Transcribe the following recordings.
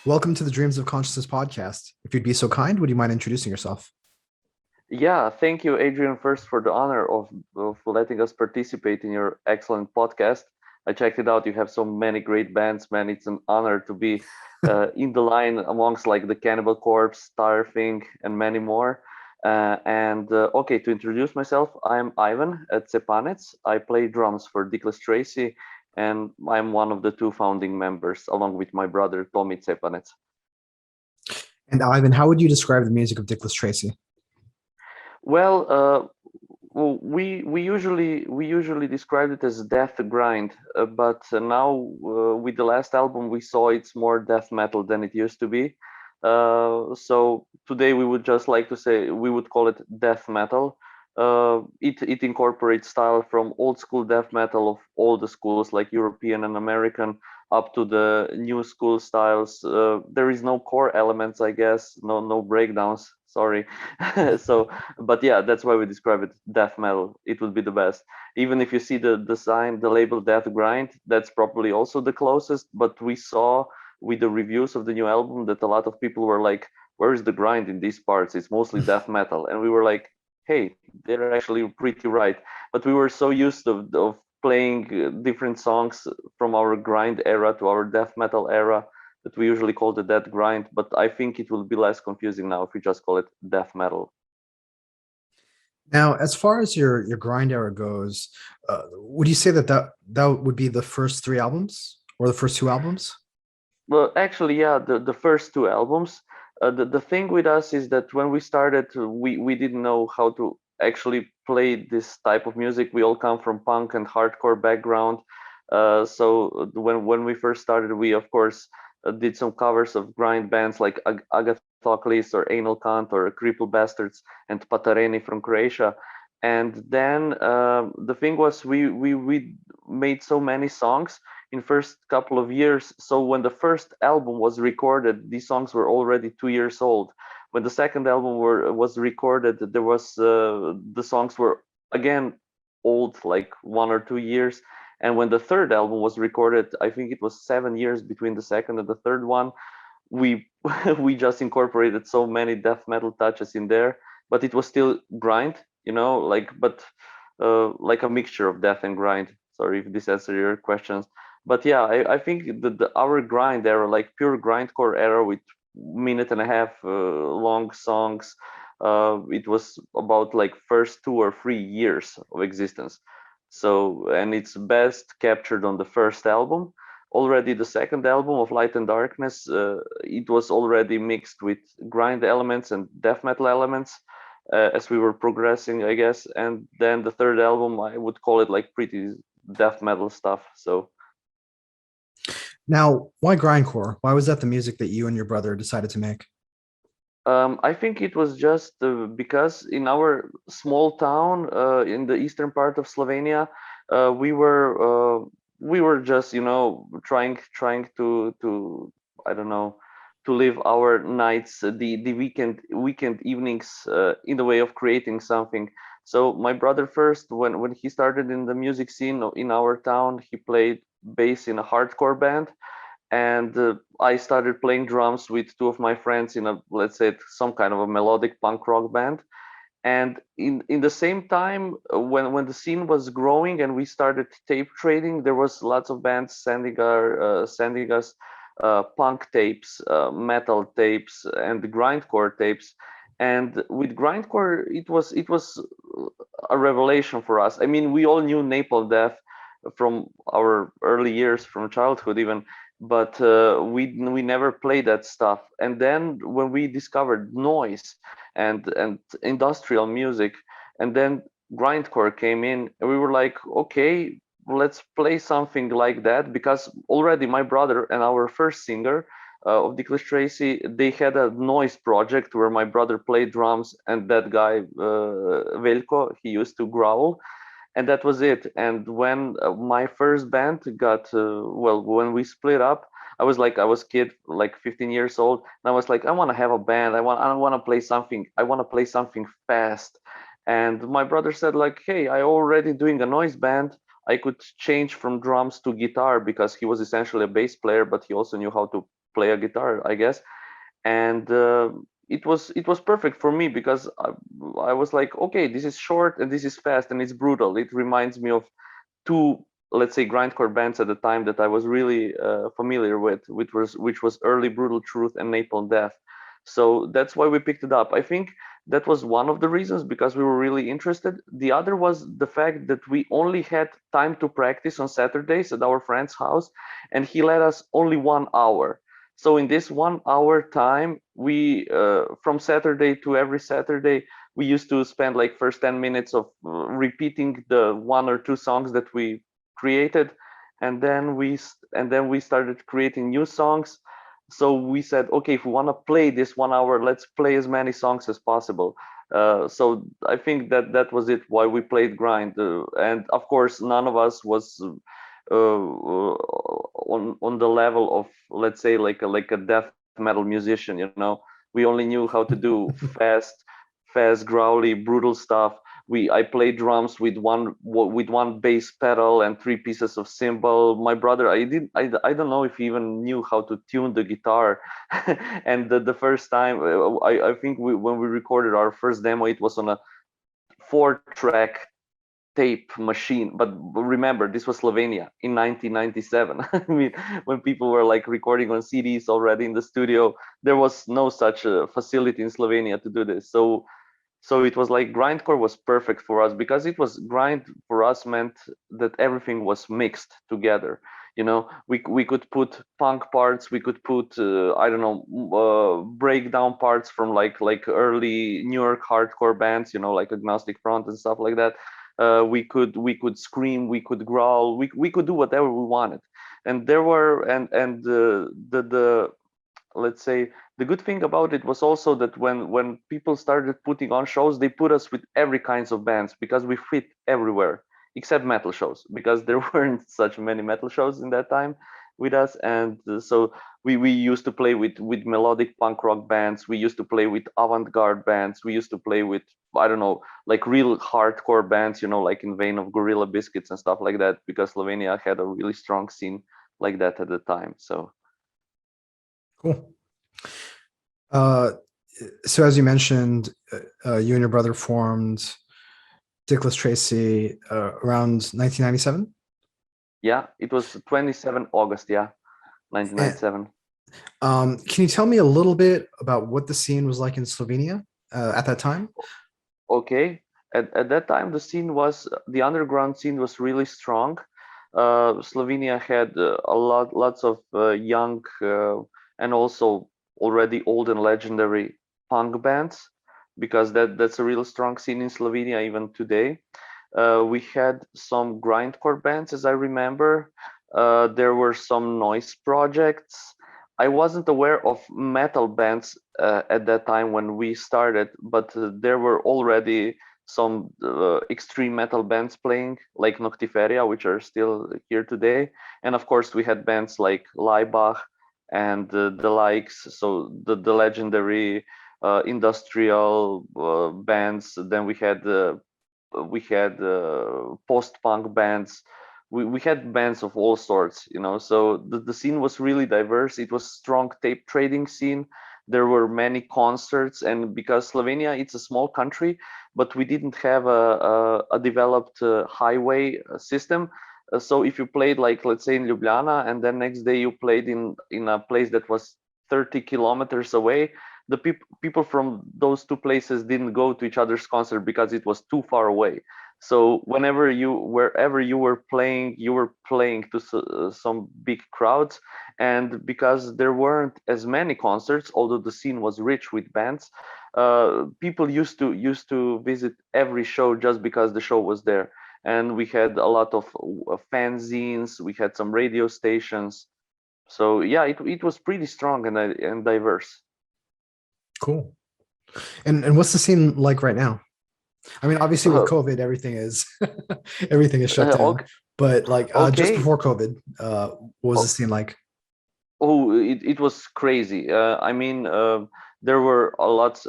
Welcome to the Dreams of Consciousness podcast. If you'd be so kind, would you mind introducing yourself? Yeah, thank you, Adrian, first for the honor of letting us participate in your excellent podcast. I checked it out. You have so many great bands, man. It's an honor to be in the line amongst like the Cannibal Corpse, Starfing, and many more. Okay, to introduce myself, I'm Ivan at Cepanec. I play drums for Dickless Tracy, and I'm one of the two founding members, along with my brother Tommy Cepanec. And Ivan, how would you describe the music of Dickless Tracy? We usually describe it as death grind, but now with the last album we saw it's more death metal than it used to be. So today we would just like to say we would call it death metal. It incorporates style from old school death metal of all the schools like European and American up to the new school styles. There is no core elements, I guess, no breakdowns. Sorry. So but yeah, that's why we describe it death metal. It would be the best. Even if you see the design, the label death grind, that's probably also the closest. But we saw with the reviews of the new album that a lot of people were like, where is the grind in these parts? It's mostly death metal. And we were like, hey, they're actually pretty right. But we were so used of playing different songs from our grind era to our death metal era that we usually called it death grind. But I think it will be less confusing now if we just call it death metal. Now, as far as your grind era goes, would you say that would be the first three albums or the first two albums? Well, actually, yeah, the first two albums. The thing with us is that when we started, we didn't know how to actually play this type of music. We all come from punk and hardcore background. So when we first started, we of course did some covers of grind bands like Agathocles or Anal Kant or Cripple Bastards and Patareni from Croatia. And then the thing was we made so many songs in first couple of years. So when the first album was recorded, these songs were already 2 years old. When the second album was recorded, there was the songs were again old, like 1 or 2 years. And when the third album was recorded, I think it was 7 years between the second and the third one. We we just incorporated so many death metal touches in there, but it was still grind, like like a mixture of death and grind. Sorry if this answers your questions. But yeah, I think our grind era, like pure grindcore era with minute and a half long songs, it was about like first 2 or 3 years of existence. So, and it's best captured on the first album. Already the second album of Light and Darkness, it was already mixed with grind elements and death metal elements as we were progressing, I guess. And then the third album, I would call it like pretty death metal stuff. So Now, why grindcore? Why was that the music that you and your brother decided to make? I think it was just because in our small town in the eastern part of Slovenia, uh, we were uh, we were just trying to I don't know, to live our nights, the weekend evenings in the way of creating something. So my brother first, when he started in the music scene in our town, he played bass in a hardcore band, and I started playing drums with two of my friends in a, let's say, some kind of a melodic punk rock band. And in the same time, when the scene was growing and we started tape trading, there was lots of bands sending us punk tapes, metal tapes, and grindcore tapes. And with grindcore, it was a revelation for us. I mean, we all knew Napalm Death from our early years, from childhood even, but we never played that stuff. And then when we discovered noise and industrial music, and then grindcore came in, and we were like, okay, let's play something like that, because already my brother and our first singer of Dickless Tracy, they had a noise project where my brother played drums, and that guy Velko, he used to growl, and that was it. And when my first band got well, when we split up, I was kid, like 15 years old, and I was like, I want to have a band. I want to play something. I want to play something fast. And my brother said like, hey, I already doing a noise band. I could change from drums to guitar, because he was essentially a bass player, but he also knew how to play a guitar, I guess. And it was perfect for me because I was like, okay, this is short and this is fast and it's brutal. It reminds me of two, let's say, grindcore bands at the time that I was really familiar with, which was Early Brutal Truth and Napalm Death. So that's why we picked it up. I think that was one of the reasons, because we were really interested. The other was the fact that we only had time to practice on Saturdays at our friend's house, and he let us only 1 hour. So in this 1 hour time, we from Saturday to every Saturday, we used to spend like first 10 minutes of repeating the one or two songs that we created, and then we started creating new songs. So we said, okay, if we want to play this 1 hour, let's play as many songs as possible. So I think that was it, why we played grind. And of course, none of us was on the level of, let's say, like a death metal musician. We only knew how to do fast, growly, brutal stuff. I played drums with one bass pedal and three pieces of cymbal. My brother, I don't know if he even knew how to tune the guitar. And the first time, I think when we recorded our first demo, it was on a 4-track tape machine. But remember, this was Slovenia in 1997. I mean, when people were like recording on CDs already in the studio, there was no such facility in Slovenia to do this. So it was like grindcore was perfect for us, because it was grind for us meant that everything was mixed together. We could put punk parts, we could put I don't know, breakdown parts from like early New York hardcore bands, like Agnostic Front and stuff like that. We could scream, we could growl, we could do whatever we wanted. And there were and the let's say, the good thing about it was also that when people started putting on shows, they put us with every kinds of bands, because we fit everywhere except metal shows, because there weren't such many metal shows in that time with us. And so we used to play with melodic punk rock bands, we used to play with avant-garde bands, we used to play with, I don't know, like real hardcore bands, like in vein of Gorilla Biscuits and stuff like that, because Slovenia had a really strong scene like that at the time. So Cool. Uh, so as you mentioned, you and your brother formed Dickless Tracy around 1997. yeah, it was 27 August, yeah, And 1997. can you tell me a little bit about what the scene was like in Slovenia at that time? Okay, at that time the underground scene was really strong. Slovenia had lots of young and also already old and legendary punk bands, because that's a real strong scene in Slovenia even today. We had some grindcore bands, as I remember. There were some noise projects. I wasn't aware of metal bands at that time when we started, but there were already some extreme metal bands playing, like Noctiferia, which are still here today. And of course, we had bands like Laibach and the likes, so the legendary industrial bands. Then we had post-punk bands. We had bands of all sorts, so the scene was really diverse. It was strong tape trading scene. There were many concerts, and because Slovenia, it's a small country, but we didn't have a developed highway system. So if you played, like, let's say in Ljubljana, and then next day you played in a place that was 30 kilometers away, the people from those two places didn't go to each other's concert because it was too far away. So wherever you were playing, to some big crowds. And because there weren't as many concerts, although the scene was rich with bands, people used to visit every show just because the show was there. And we had a lot of fanzines, we had some radio stations. So yeah, it was pretty strong and diverse. Cool. And what's the scene like right now? I mean, obviously with COVID, everything is everything is shut down. Okay. But like just Okay. before COVID, what was the Oh, scene like? oh, it was crazy. I mean, there were lots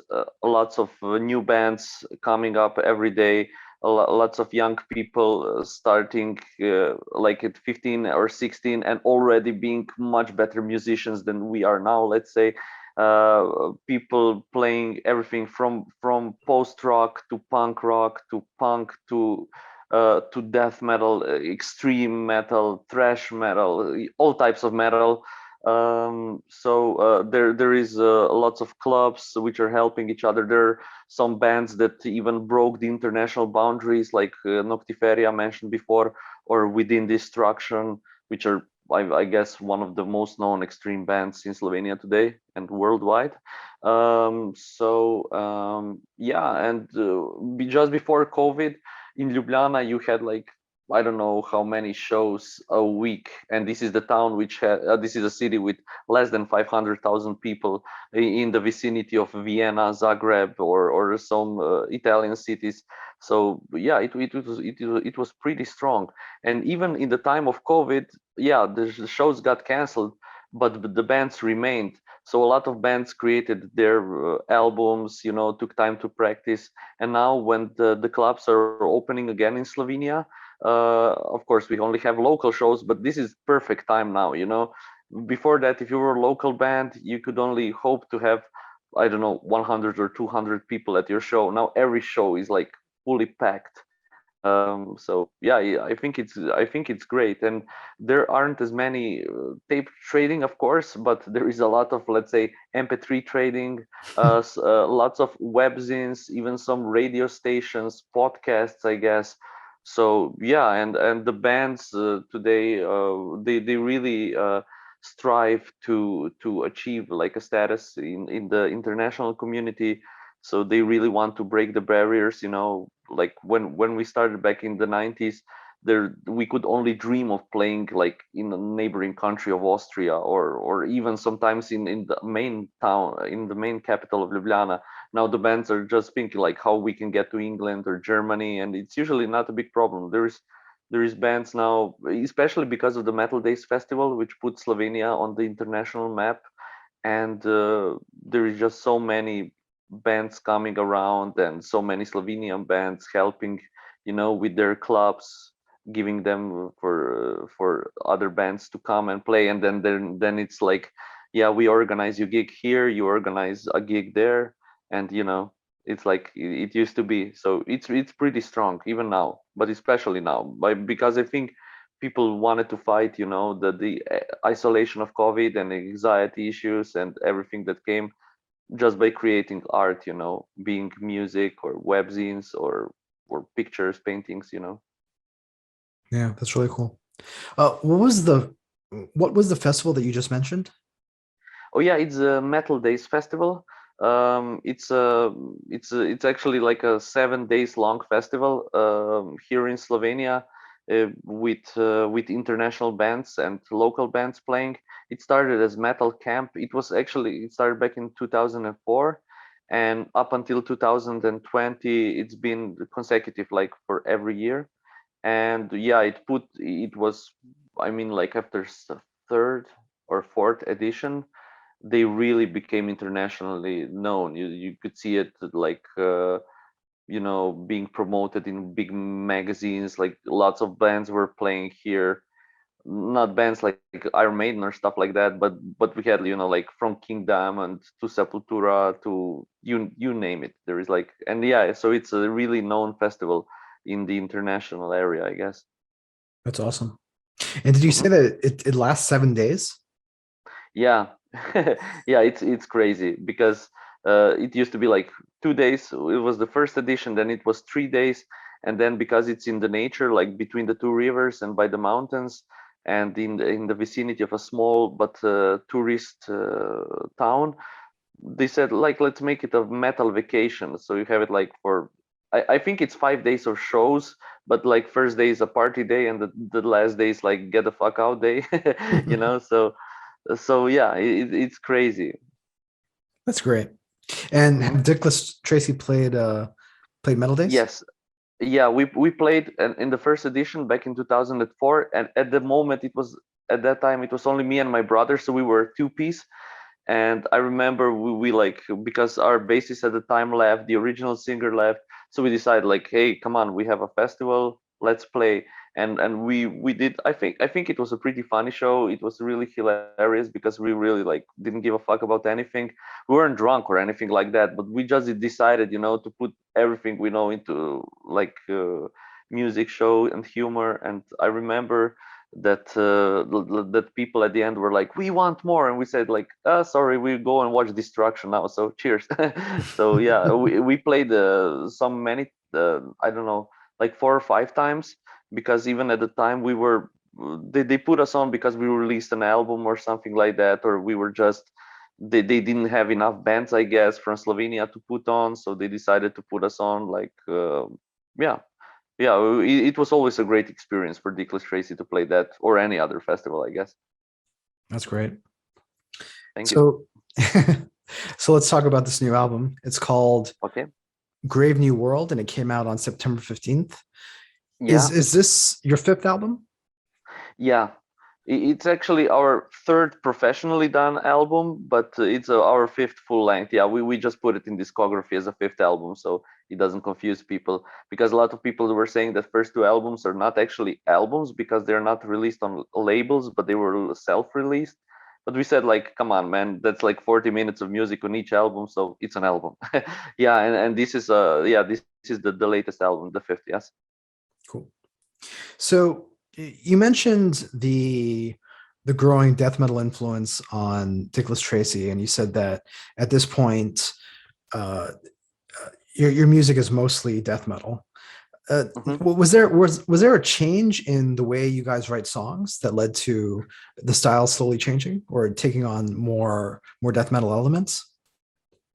of new bands coming up every day. lots of young people starting like at 15 or 16 and already being much better musicians than we are now, let's say. People playing everything from post rock to punk to death metal, extreme metal, thrash metal, all types of metal. There is lots of clubs which are helping each other. There are some bands that even broke the international boundaries, like Noctiferia mentioned before, or Within Destruction, which are, I guess, one of the most known extreme bands in Slovenia today and worldwide. Yeah, and just before COVID in Ljubljana, you had like, I don't know how many shows a week, and this is the town which had this is a city with less than 500,000 people in the vicinity of Vienna, Zagreb, or some Italian cities. So yeah, it was pretty strong. And even in the time of COVID, yeah, the shows got canceled, but the bands remained. So a lot of bands created their albums, took time to practice. And now when the clubs are opening again in Slovenia, of course we only have local shows, but this is perfect time now. Before that, if you were a local band, you could only hope to have, I don't know, 100 or 200 people at your show. Now every show is like fully packed. So yeah, I think it's great, and there aren't as many tape trading, of course, but there is a lot of, let's say, MP3 trading, lots of webzines, even some radio stations, podcasts, I guess. So yeah, and the bands today, they really strive to achieve like a status in the international community. So they really want to break the barriers, like when we started back in the 90s, there we could only dream of playing like in a neighboring country of Austria, or even sometimes in the main town, in the main capital of Ljubljana. Now the bands are just thinking like how we can get to England or Germany, and it's usually not a big problem. There is bands now, especially because of the Metal Days Festival, which put Slovenia on the international map. And there is just so many bands coming around, and so many Slovenian bands helping, with their clubs, giving them for other bands to come and play. And then it's like, yeah, we organize you gig here, you organize a gig there, and it's like it used to be. So it's pretty strong even now, but especially now, because I think people wanted to fight, the isolation of COVID and anxiety issues and everything that came just by creating art, being music or webzines or pictures, paintings. Yeah, that's really cool. What was the festival that you just mentioned? Oh yeah, it's a Metal Days Festival. It's actually like a 7 days long festival here in Slovenia, with international bands and local bands playing. It started as metal camp. It started back in 2004, and up until 2020, it's been consecutive, like for every year. And yeah, it was, I mean, like after third or fourth edition, they really became internationally known. You could see it like being promoted in big magazines. Like lots of bands were playing here, not bands like Iron Maiden or stuff like that, but we had, like from Kingdom and to Sepultura to you name it. There is like, and yeah, so it's a really known festival in the international area, I guess. That's awesome. And did you say Mhm. that it lasts 7 days? Yeah, yeah, it's crazy because it used to be like 2 days. It was the first edition, then it was 3 days, and then because it's in the nature, like between the two rivers and by the mountains, and in the vicinity of a small but tourist town, they said like let's make it a metal vacation. So you have it like for I think it's 5 days of shows, but like first day is a party day, and the last day is like get the fuck out day, so yeah, it's crazy. That's great. And Mhm. have Dickless Tracy played Metal Days? Yes, yeah, we played in the first edition back in 2004, and at that time it was only me and my brother, so we were two-piece. And I remember we like, because our bassist at the time left, the original singer left, So we decided like, hey, come on, we have a festival, let's play. And we did. I think it was a pretty funny show. It was really hilarious because we really like didn't give a fuck about anything. We weren't drunk or anything like that, but we just decided, to put everything we know into like music show and humor. And I remember that that people at the end were like, we want more, and we said like, sorry, we go and watch Destruction now, so cheers. So yeah, we played some many I don't know, like 4 or 5 times, because even at the time we were they put us on because we released an album or something like that, or we were just they didn't have enough bands, I guess, from Slovenia to put on, so they decided to put us on. Like yeah, yeah, it was always a great experience for Dickless Tracy to play that or any other festival, I guess. That's great. Thank you. So, so let's talk about this new album. It's called Okay. Grave New World, and it came out on September 15th. Yeah. Is this your fifth album? Yeah, it's actually our third professionally done album, but it's our fifth full length. Yeah, we just put it in discography as a fifth album, so it doesn't confuse people. Because a lot of people were saying that first two albums are not actually albums because they're not released on labels, but they were self-released. But we said like, come on, man, that's like 40 minutes of music on each album, so it's an album. Yeah, and this is this is the latest album, the fifth. Yes. Cool. So you mentioned the growing death metal influence on Dickless Tracy, and you said that at this point, uh, your music is mostly death metal. Mhm. Was there a change in the way you guys write songs that led to the style slowly changing or taking on more death metal elements?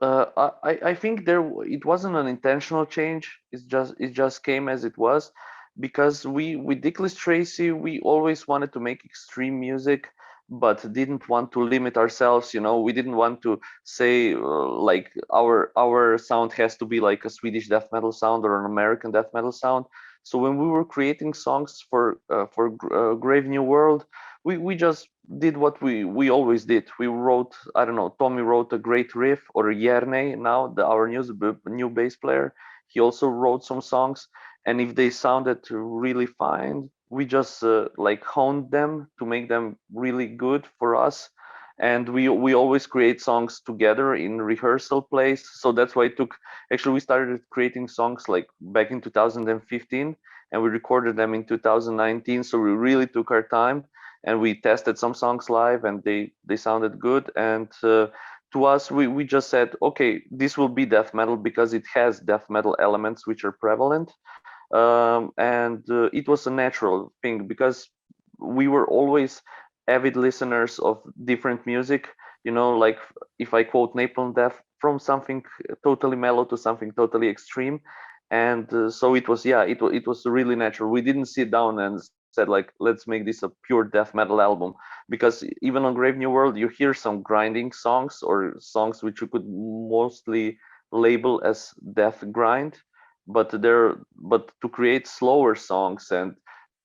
I think it wasn't an intentional change. It just came as it was, because we with Dickless Tracy we always wanted to make extreme music, but didn't want to limit ourselves. We didn't want to say like our sound has to be like a Swedish death metal sound or an American death metal sound. So when we were creating songs for Grave New World, we just did what we always did. We wrote, I don't know, Tommy wrote a great riff, or Jerne now, our new bass player. He also wrote some songs, and if they sounded really fine, we just like honed them to make them really good for us. And we always create songs together in rehearsal place. So that's why it took. Actually, we started creating songs like back in 2015, and we recorded them in 2019. So we really took our time, and we tested some songs live, and they sounded good. And to us, we just said, okay, this will be death metal because it has death metal elements which are prevalent. And it was a natural thing because we were always avid listeners of different music. Like if I quote Napalm Death, from something totally mellow to something totally extreme. And so it was, yeah, it was really natural. We didn't sit down and said like, let's make this a pure death metal album, because even on Grave New World you hear some grinding songs, or songs which you could mostly label as death grind. But to create slower songs and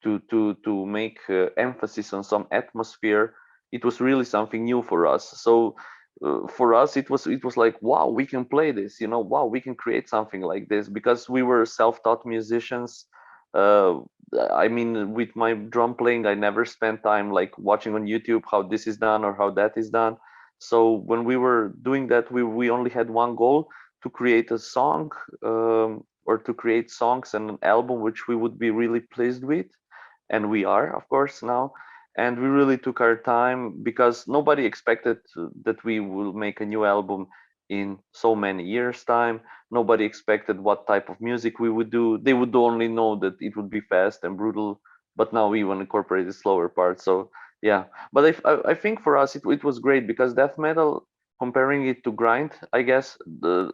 to make emphasis on some atmosphere, it was really something new for us. So for us it was like, wow, we can play this, wow, we can create something like this, because we were self-taught musicians. uh, I mean, with my drum playing, I never spent time like watching on YouTube how this is done or how that is done. So when we were doing that, we only had one goal: to create a song, or to create songs and an album which we would be really pleased with. And we are, of course, now. And we really took our time, because nobody expected that we will make a new album in so many years time. Nobody expected what type of music we would do. They would only know that it would be fast and brutal, but now we even incorporated slower parts. So yeah, but I think for us it was great, because death metal, comparing it to grind, I guess,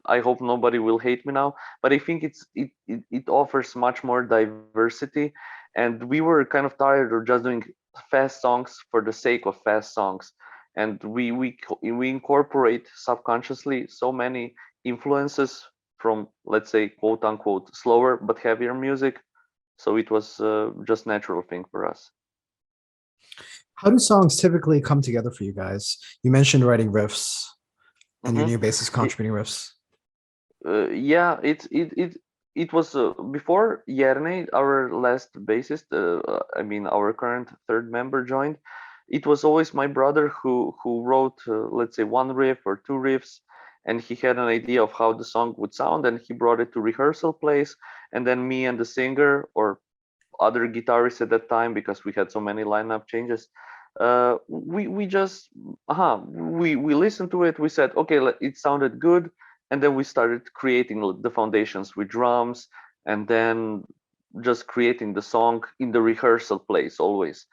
I hope nobody will hate me now, but I think it offers much more diversity. And we were kind of tired of just doing fast songs for the sake of fast songs. And we incorporate subconsciously so many influences from, let's say, quote unquote, slower but heavier music. So it was just natural thing for us. How do songs typically come together for you guys? You mentioned writing riffs and your Hmm. new bassist contributing riffs. Yeah, it's it it was before Jerne, our last bassist, I mean our current third member joined. It was always my brother who wrote, let's say, one riff or two riffs, and he had an idea of how the song would sound, and he brought it to rehearsal place, and then me and the singer or other guitarists at that time, because we had so many lineup changes, we just we listened to it. We said, okay, it sounded good, and then we started creating the foundations with drums, and then just creating the song in the rehearsal place always.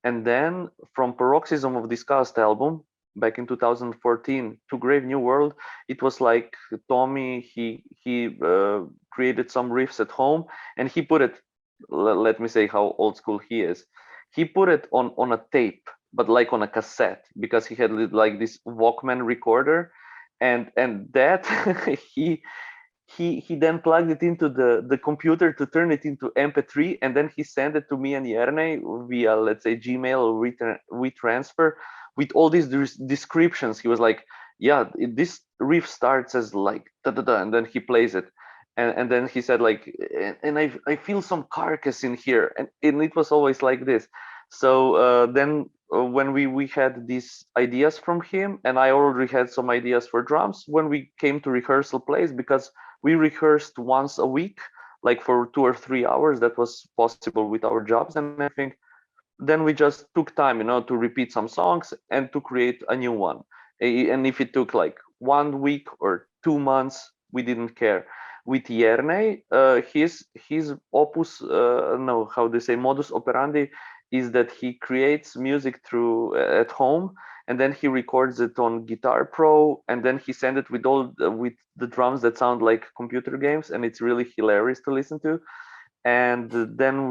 And then from Paroxysm of Disgust album back in 2014 to Grave New World, it was like Tommy, he created some riffs at home, and he put it, let me say how old school he is. He put it on a tape, but like on a cassette, because he had like this Walkman recorder, and that he he then plugged it into the computer to turn it into MP3, and then he sent it to me and Jerne via, let's say, Gmail or WeTransfer with all these descriptions. He was like, yeah, this riff starts as like da da da, and then he plays it, and then he said like, and I feel some carcass in here, and it was always like this. So then when we had these ideas from him, and I already had some ideas for drums when we came to rehearsal place, because we rehearsed once a week, like for 2 or 3 hours. That was possible with our jobs and everything. Then we just took time, to repeat some songs and to create a new one. And if it took like 1 week or 2 months, we didn't care. With Yerne, his opus, no, how they say, modus operandi, is that he creates music through at home, and then he records it on Guitar Pro, and then he sends it with with the drums that sound like computer games, and it's really hilarious to listen to. And then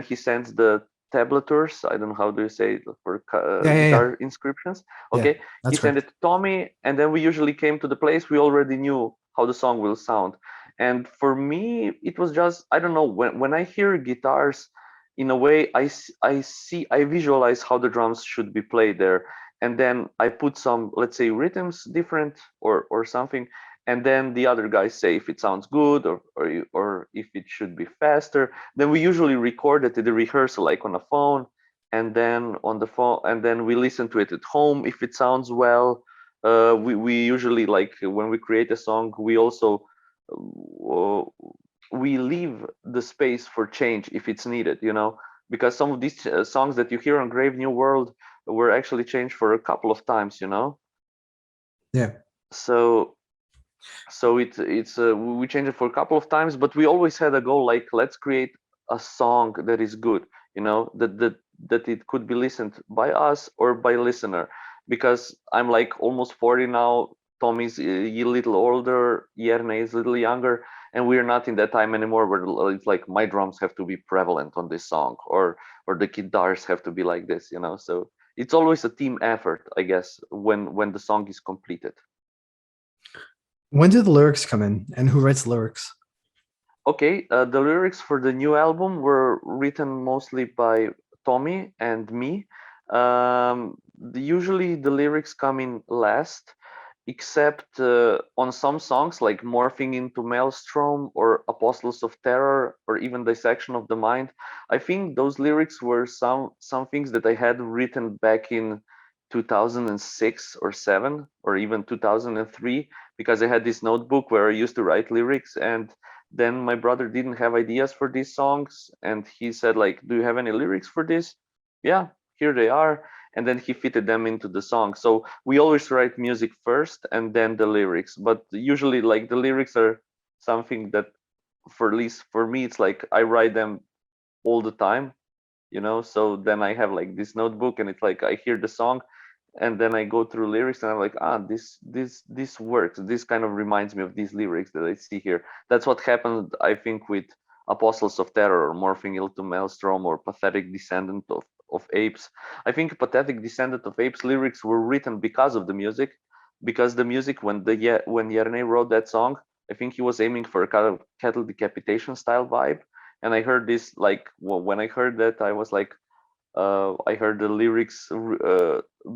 he sends the tablatures. I don't know how do you say it, for Yeah, yeah, yeah. guitar inscriptions. Yeah, Okay, he that's sent correct. it to Tommy, and then we usually came to the place. We already knew how the song will sound. And for me, it was just, I don't know, when I hear guitars, in a way, I visualize how the drums should be played there, and then I put some, let's say, rhythms different or something, and then the other guys say if it sounds good, or if it should be faster. Then we usually record it at the rehearsal, like on a phone, and then on the phone, and then we listen to it at home if it sounds well. We usually, like when we create a song, we also uh, we leave the space for change if it's needed, because some of these songs that you hear on Grave New World were actually changed for a couple of times. Yeah. So we changed it for a couple of times, but we always had a goal, like, let's create a song that is good, that it could be listened by us or by listener. Because I'm like almost 40 now, Tommy's a little older, Yerne is a little younger, and we're not in that time anymore where it's like my drums have to be prevalent on this song, or the guitars have to be like this. So it's always a team effort, I guess, when the song is completed. When do the lyrics come in, and who writes the lyrics? Okay, the lyrics for the new album were written mostly by Tommy and me. Usually the lyrics come in last, except on some songs like Morphing into Maelstrom or Apostles of Terror or even Dissection of the Mind. I think those lyrics were some things that I had written back in 2006 or 7 or even 2003, because I had this notebook where I used to write lyrics. And then my brother didn't have ideas for these songs, and he said like, do you have any lyrics for this? Yeah, here they are. And then he fitted them into the song. So we always write music first and then the lyrics, but usually like the lyrics are something that, for at least for me, it's like I write them all the time. So then I have like this notebook, and it's like I hear the song, and then I go through lyrics, and I'm like, this works. This kind of reminds me of these lyrics that I see here. That's what happened, I think, with Apostles of Terror or Morphing into Maelstrom or Pathetic Descendant of Apes. I think Pathetic Descendant of Apes lyrics were written because of the music, because the music, when Yerne wrote that song, I think he was aiming for a kind of cattle decapitation style vibe. And I heard this, like, when I heard that, I was like, I heard the lyrics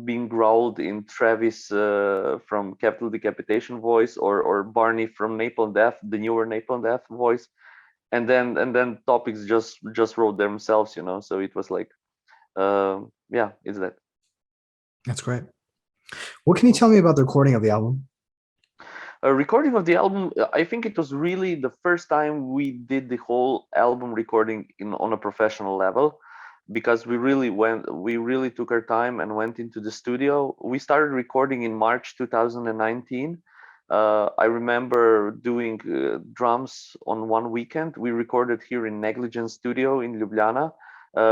being growled in Travis from Capital Decapitation voice, or Barney from Napalm Death, the newer Napalm Death voice, and then topics just wrote themselves, you know. So it was like, yeah, it's that. That's great. What can you tell me about the recording of the album? A recording of the album, I think it was really the first time we did the whole album recording on a professional level, because we really took our time and went into the studio. We started recording in March 2019. I remember doing drums on one weekend. We recorded here in Negligence Studio in Ljubljana,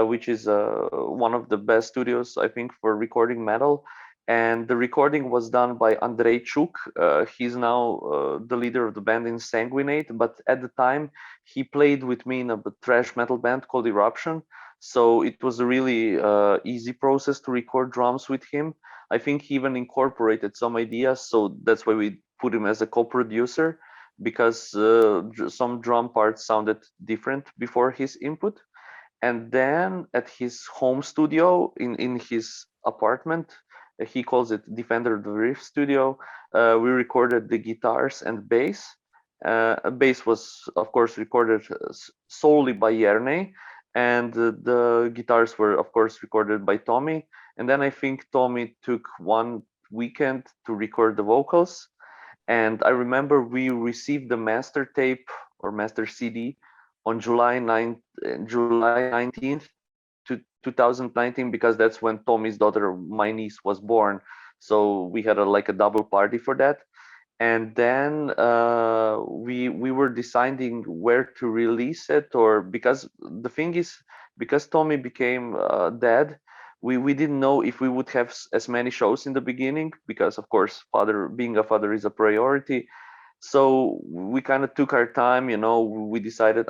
which is one of the best studios, I think, for recording metal. And the recording was done by Andrei Chuk. He's now the leader of the band in Sanguinate, but at the time he played with me in a thrash metal band called Eruption. So it was a really easy process to record drums with him. I think he even incorporated some ideas, so that's why we put him as a co-producer, because some drum parts sounded different before his input. And then at his home studio in his apartment, he calls it Defender of the Rift studio, we recorded the guitars and bass. Bass was of course recorded solely by Yerne, and the guitars were of course recorded by Tommy. And then I think Tommy took one weekend to record the vocals. And I remember we received the master tape or master CD on July 19th to 2019, because that's when Tommy's daughter, my niece, was born. So we had like a double party for that. And then we were deciding where to release it, or because the thing is, because Tommy became dad, we didn't know if we would have as many shows in the beginning, because of course father being a father is a priority. So we kind of took our time, you know. We decided,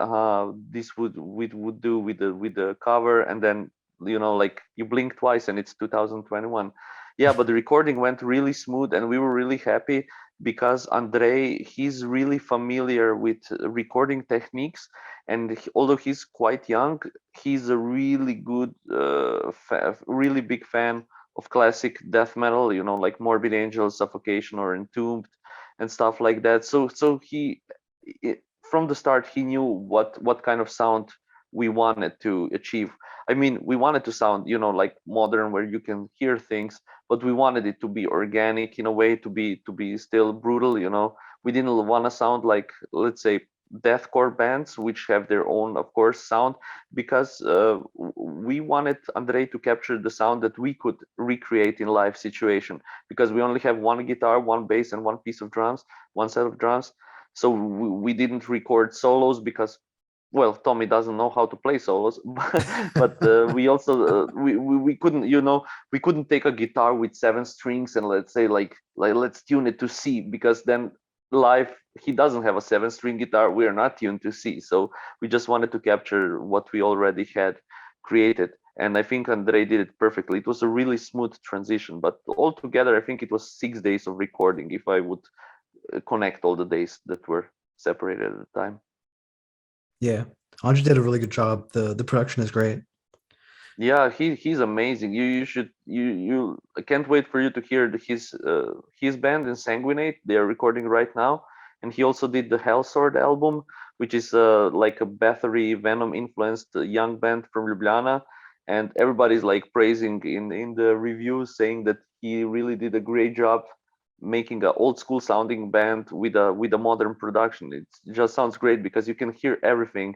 this would do with the cover, and then, you know, like you blink twice and it's 2021. Yeah, but the recording went really smooth and we were really happy, because Andrei, he's really familiar with recording techniques, and although he's quite young, he's a really good really big fan of classic death metal, you know, like Morbid Angel, Suffocation, or Entombed, and stuff like that. So he, from the start, he knew what kind of sound we wanted to achieve. I mean, we wanted to sound, you know, like modern, where you can hear things, but we wanted it to be organic in a way, to be still brutal, you know. We didn't want to sound like, let's say, deathcore bands, which have their own, of course, sound, because we wanted Andrei to capture the sound that we could recreate in live situation, because we only have one guitar, one bass, and one piece of drums, one set of drums. So we didn't record solos, because, well, Tommy doesn't know how to play solos. But we also we couldn't, you know, we couldn't take a guitar with 7 strings and let's say like let's tune it to C, because then live he doesn't have a 7 string guitar. We are not tuned to C, so we just wanted to capture what we already had created. And I think Andrei did it perfectly. It was a really smooth transition, but altogether I think it was 6 days of recording, if I would connect all the days that were separated at the time. Yeah, Andre did a really good job. The production is great. Yeah, he's amazing. You should you I can't wait for you to hear his band in Sanguinate. They are recording right now, and he also did the Hellsword album, which is like a Bathory Venom influenced young band from Ljubljana, and everybody's like praising in the reviews, saying that he really did a great job making an old school sounding band with a modern production. It just sounds great because you can hear everything.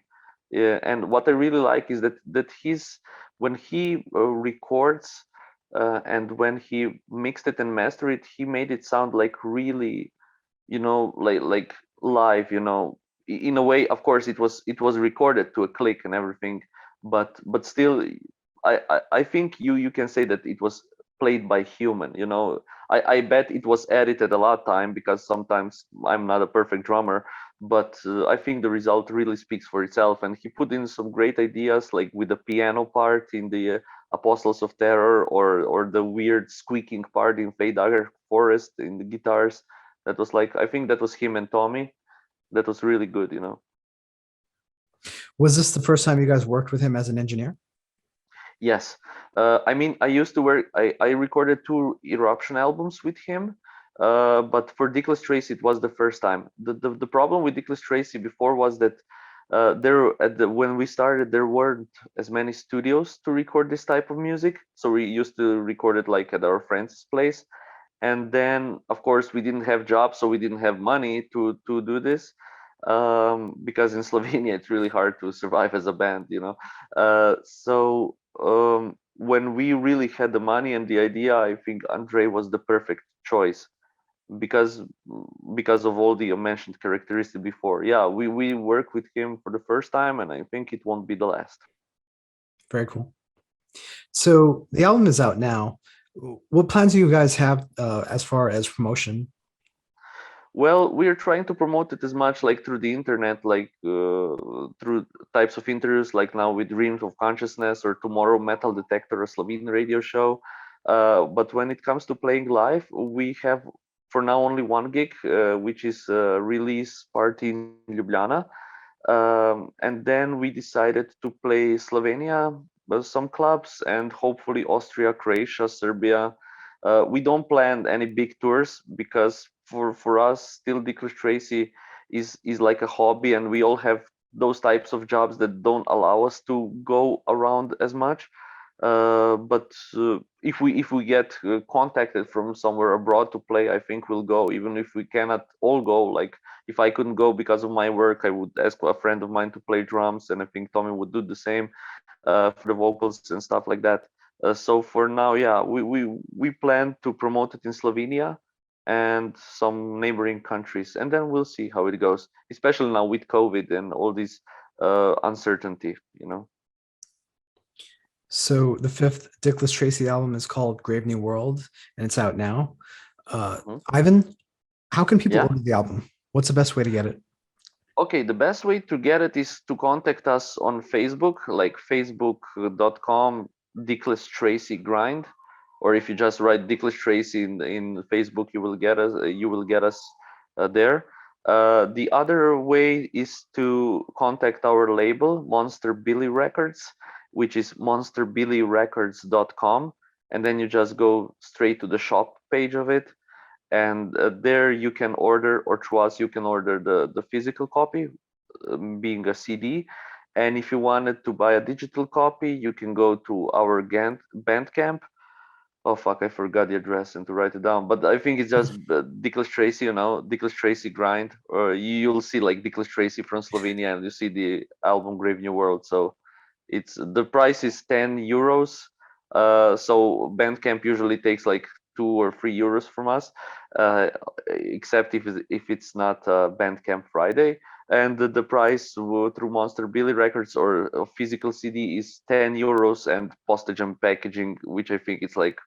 Yeah, and what I really like is that he's when he records and when he mixed it and mastered it, he made it sound like really, you know, like live, you know. In a way, of course, it was recorded to a click and everything, but still, I think you can say that it was played by human, you know. I bet it was edited a lot of time, because sometimes I'm not a perfect drummer, but I think the result really speaks for itself. And he put in some great ideas, like with the piano part in the Apostles of Terror, or the weird squeaking part in Fade Dagger Forest in the guitars. That was like, I think that was him and Tommy. That was really good, you know. Was this the first time you guys worked with him as an engineer? Yes. I mean, I used to work, I recorded two Eruption albums with him, but for Dickless Tracy, it was the first time. The problem with Dickless Tracy before was that when we started, there weren't as many studios to record this type of music. So we used to record it like at our friend's place. And then, of course, we didn't have jobs, so we didn't have money to do this. Because in Slovenia, it's really hard to survive as a band, you know. When we really had the money and the idea, I think Andre was the perfect choice because because of all the mentioned characteristics before. Yeah, we work with him for the first time, and I think it won't be the last. Very cool. So the album is out now. What plans do you guys have as far as promotion? Well, we're trying to promote it as much like through the internet, like through types of interviews, like now with Dreams of Consciousness or tomorrow Metal Detector, a Slovene radio show. But when it comes to playing live, we have for now only one gig, which is a release party in Ljubljana. And then we decided to play Slovenia, some clubs, and hopefully Austria, Croatia, Serbia. We don't plan any big tours because for us, still Dickless Tracy is like a hobby, and we all have those types of jobs that don't allow us to go around as much. But if we get contacted from somewhere abroad to play, I think we'll go, even if we cannot all go. Like if I couldn't go because of my work, I would ask a friend of mine to play drums, and I think Tommy would do the same for the vocals and stuff like that. So for now, yeah, we plan to promote it in Slovenia and some neighboring countries, and then we'll see how it goes. Especially now with COVID and all this uncertainty, you know. So the fifth Dickless Tracy album is called Grave New World, and it's out now. Mhm. Ivan, how can people Yeah. order the album? What's the best way to get it? Okay, the best way to get it is to contact us on Facebook, like facebook.com Dickless Tracy Grind, or if you just write Dickless Tracy in Facebook, you will get us. There. The other way is to contact our label, Monster Billy Records, which is monsterbillyrecords.com, and then you just go straight to the shop page of it, and there you can order, or through us you can order the physical copy, being a CD. And if you wanted to buy a digital copy, you can go to our Bandcamp. Oh fuck, I forgot the address and to write it down. But I think it's just Dickless Tracy, you know, Dickless Tracy Grind. Or you'll see like Dickless Tracy from Slovenia, and you see the album Grave New World. So it's the price is 10 euros. So Bandcamp usually takes like 2 or 3 euros from us, uh, except if it's not Bandcamp Friday. And the price through Monster Billy Records or a physical CD is 10 euros, and postage and packaging, which I think it's like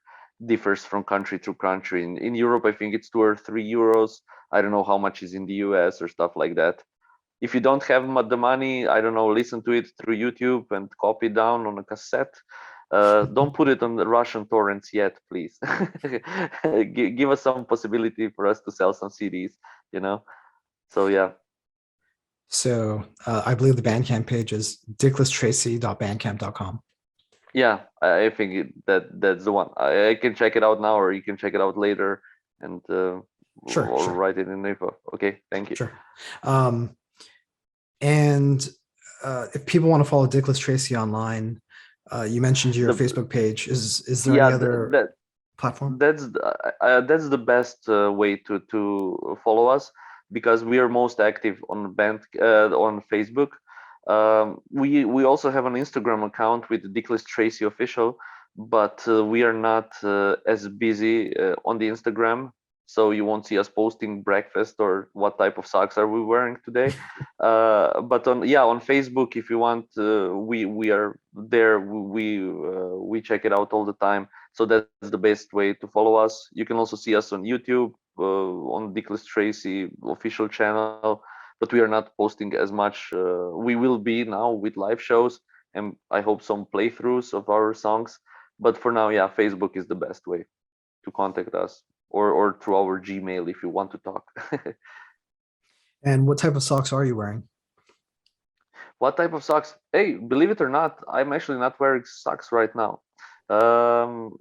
differs from country to country. In Europe, I think it's 2 or 3 euros. I don't know how much is in the US or stuff like that. If you don't have the money, I don't know, listen to it through YouTube and copy it down on a cassette. Don't put it on the Russian torrents yet, please. Give us some possibility for us to sell some CDs, you know. So yeah, So I believe the Bandcamp page is dicklesstracy.bandcamp.com. yeah, I think that's the one. I can check it out now, or you can check it out later, and Sure, or sure, write it in the info. Okay, thank you. sure. Um, and if people want to follow Dickless Tracy online, you mentioned your The Facebook page. Is there any yeah, other that platform? that's the best way to follow us, because we are most active on Facebook. We also have an Instagram account with Dickless Tracy Official, but we are not as busy on the Instagram, so you won't see us posting breakfast or what type of socks are we wearing today. But on Facebook, if you want, we are there. We check it out all the time, so that's the best way to follow us. You can also see us on YouTube, on Dickless Tracy official channel, but we are not posting as much. We will be now with live shows, and I hope some playthroughs of our songs. But for now, yeah, Facebook is the best way to contact us, or through our Gmail if you want to talk. And what type of socks are you wearing? What type of socks? Hey, believe it or not, I'm actually not wearing socks right now.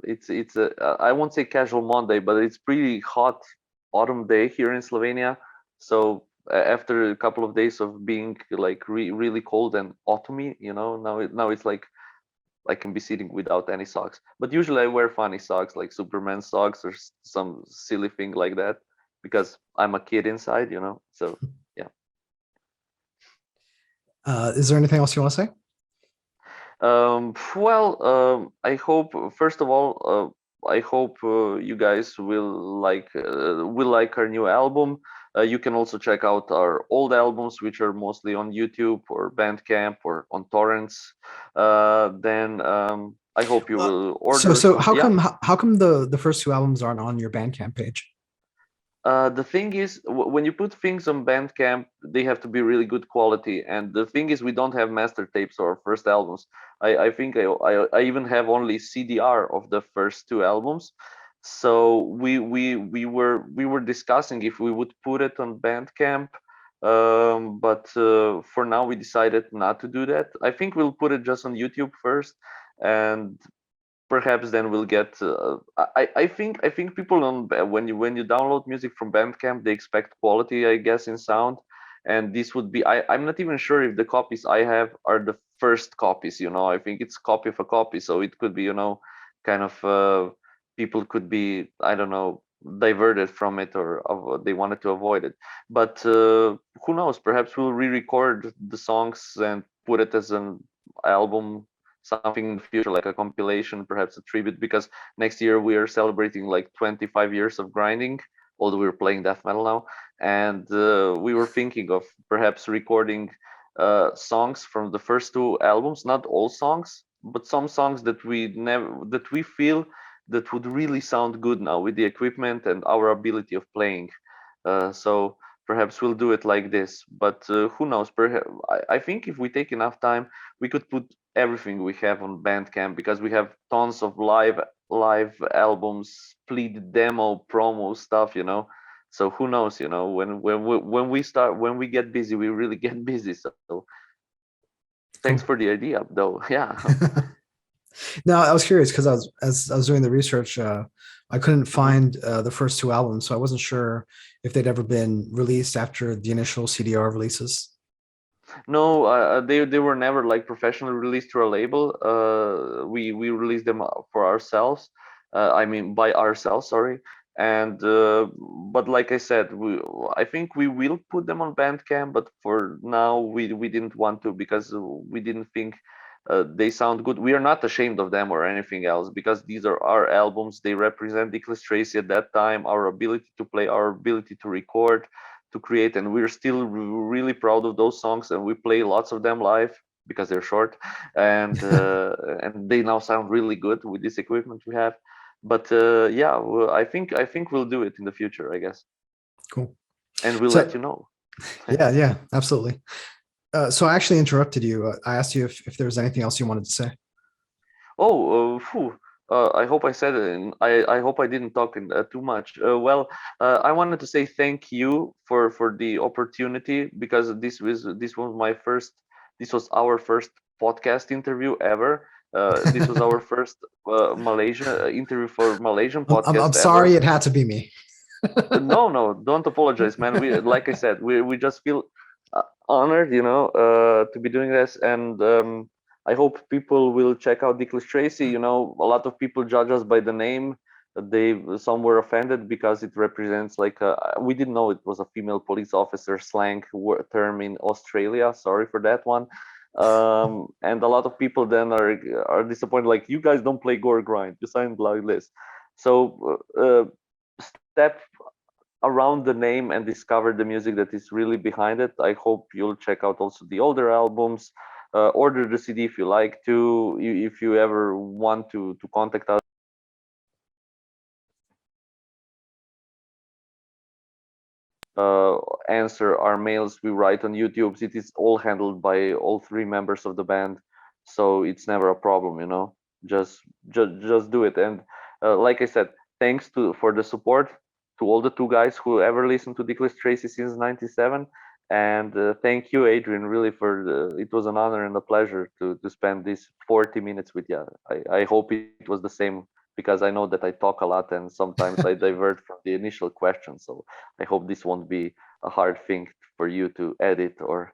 It's a I won't say casual Monday, but it's pretty hot autumn day here in Slovenia. So after a couple of days of being like really cold and autumny, now it's like I can be sitting without any socks. But usually I wear funny socks like Superman socks or some silly thing like that because I'm a kid inside. So yeah. Is there anything else you want to say? I hope first of all, I hope you guys will like our new album. You can also check out our old albums, which are mostly on YouTube or Bandcamp or on torrents. Then I hope you Uh, will so order so some. how Yeah. come how come the first two albums aren't on your Bandcamp page? The thing is, when you put things on Bandcamp, they have to be really good quality. And the thing is, we don't have master tapes or first albums. I think I even have only CDR of the first two albums. So we were discussing if we would put it on Bandcamp, but for now we decided not to do that. I think we'll put it just on YouTube first, and perhaps then we'll get I think people when you download music from Bandcamp, they expect quality, I guess, in sound. And this would be I'm not even sure if the copies I have are the first copies. I think it's copy of a copy, so it could be kind of people could be, I don't know, diverted from it, or they wanted to avoid it. But who knows, perhaps we'll re-record the songs and put it as an album, something in the future, like a compilation, perhaps a tribute, because next year we are celebrating like 25 years of grinding, although we're playing death metal now. And we were thinking of perhaps recording songs from the first two albums, not all songs, but some songs that we feel that would really sound good now with the equipment and our ability of playing. So perhaps we'll do it like this, but who knows? Perhaps I think if we take enough time, we could put everything we have on Bandcamp, because we have tons of live albums, split demo, promo stuff. So who knows? When we get busy, we really get busy. So thanks for Cool. the idea, though. Yeah. No, I was curious because as I was doing the research, I couldn't Mhm. find the first two albums, so I wasn't sure if they'd ever been released after the initial CDR releases. No, they were never like professionally released through a label. We released them for ourselves. I mean, by ourselves, sorry. And but like I said, I think we will put them on Bandcamp, but for now we didn't want to, because we didn't think they sound good. We are not ashamed of them or anything else, because these are our albums. They represent Dickless Tracy at that time, our ability to play, our ability to record, to create, and we're still really proud of those songs, and we play lots of them live because they're short, and and they now sound really good with this equipment we have. But yeah, well, I think we'll do it in the future, I guess, Cool. and we'll let So you know. yeah, absolutely. So I actually interrupted you. I asked you if there was anything else you wanted to say. Oh, I hope I said it. I hope I didn't talk too much. I wanted to say thank you for the opportunity, because this was our first podcast interview ever. This was our first Malaysia interview for Malaysian I'm podcast sorry ever. it had to be me. No, no, don't apologize, man. Like I said, we just feel honored, to be doing this, and I hope people will check out Dickless Tracy. A lot of people judge us by the name. Some were offended because it represents we didn't know it was a female police officer slang term in Australia. Sorry for that one. And a lot of people then are disappointed. Like, you guys don't play gore grind. You sound like this. So step around the name and discover the music that is really behind it. I hope you'll check out also the older albums. Order the CD if you like to. If you ever want to contact us, uh, answer our mails we write on YouTube. It is all handled by all three members of the band, so it's never a problem. Just do it. And like I said, thanks to for the support to all the two guys who ever listened to Dickless Tracy since '97. And thank you, Adrian, really it was an honor and a pleasure to spend these 40 minutes with you. I hope it was the same because I know that I talk a lot and sometimes I divert from the initial question. So I hope this won't be a hard thing for you to edit or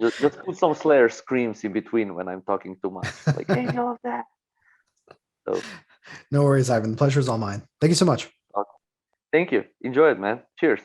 just put some Slayer screams in between when I'm talking too much. Like, hey, love that. So, No worries, Ivan. The pleasure is all mine. Thank you so much. okay. Thank you. Enjoy it, man. Cheers.